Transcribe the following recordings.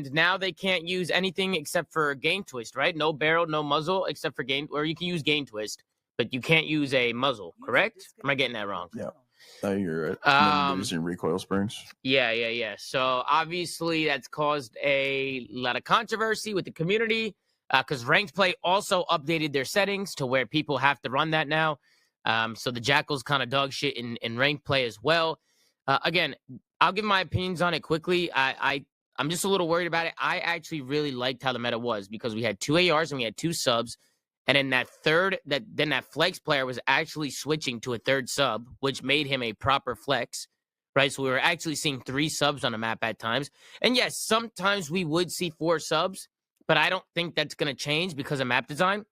And now they can't use anything except for game twist, right? No barrel, no muzzle, except for game, or you can use game twist, but you can't use a muzzle, correct? Am I getting that wrong? Yeah. No, you're right. And then they're using recoil springs. Yeah. So obviously that's caused a lot of controversy with the community because ranked play also updated their settings to where people have to run that now. So the Jackal's kind of dog shit in ranked play as well. Again, I'll give my opinions on it quickly. I'm just a little worried about it. I actually really liked how the meta was because we had 2 ARs and we had 2 subs. And then that flex player was actually switching to a 3rd sub, which made him a proper flex, right? So we were actually seeing 3 subs on the map at times. And yes, sometimes we would see 4 subs, but I don't think that's going to change because of map design.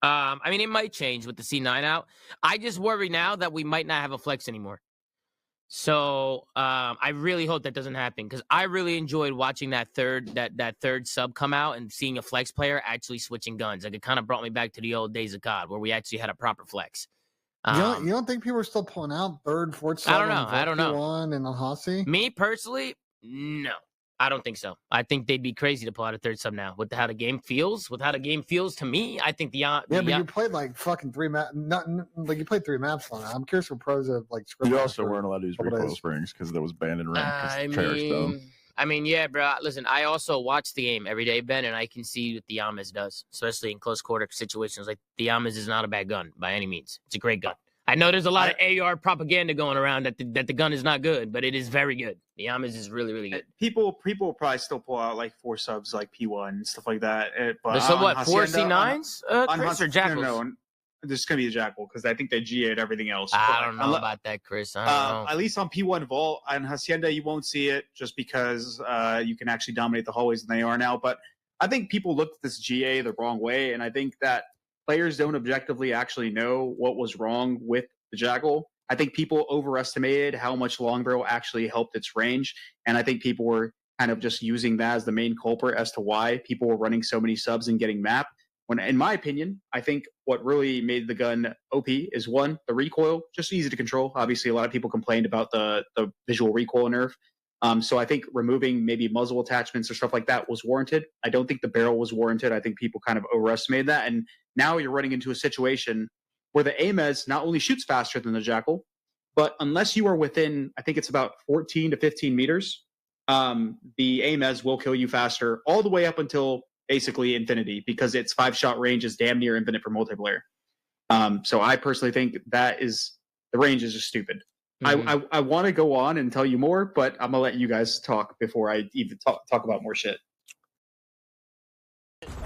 I mean, it might change with the C9 out. I just worry now that we might not have a flex anymore. So I really hope that doesn't happen because I really enjoyed watching that third sub come out and seeing a flex player actually switching guns. Like it kind of brought me back to the old days of COD where we actually had a proper flex. You don't think people are still pulling out 3rd, 4th sub? I don't know. One and on Hossie? Me personally, no. I don't think so. I think they'd be crazy to pull out a 3rd sub now with how the game feels. With how the game feels to me, I think but you played like fucking 3 maps. Like you played 3 maps on it. I'm curious what pros have like. You also weren't allowed to use recoil springs because that was banned in rank. I mean, yeah, bro. Listen, I also watch the game every day, Ben, and I can see what the Yamas does, especially in close quarter situations. Like the Yamas is not a bad gun by any means. It's a great gun. I know there's a lot of AR propaganda going around that the gun is not good, but it is very good. The Yamas is really, really good. People will probably still pull out like 4 subs, like P1 and stuff like that. But so what? 4 C9s, Chris, or Jackals? No, this is gonna be the Jackal because I think they GA'd everything else. I don't know about that, Chris. I don't know. At least on P1 Vault and Hacienda, you won't see it just because you can actually dominate the hallways than they are now. But I think people looked at this GA the wrong way, and I think that players don't objectively actually know what was wrong with the Jackal. I think people overestimated how much long barrel actually helped its range, and I think people were kind of just using that as the main culprit as to why people were running so many subs and getting map. When, in my opinion, I think what really made the gun OP is 1, the recoil, just easy to control. Obviously, a lot of people complained about the visual recoil nerf. So I think removing maybe muzzle attachments or stuff like that was warranted. I don't think the barrel was warranted. I think people kind of overestimated that. And now you're running into a situation where the AMES not only shoots faster than the Jackal, but unless you are within, I think it's about 14 to 15 meters, the AMES will kill you faster all the way up until basically infinity because its 5-shot range is damn near infinite for multiplayer. So I personally think the range is just stupid. Mm-hmm. I want to go on and tell you more, but I'm gonna let you guys talk before I even talk about more shit.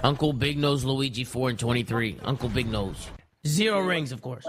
Uncle Big Nose Luigi 4 and 23. Uncle Big Nose. 0 rings, of course.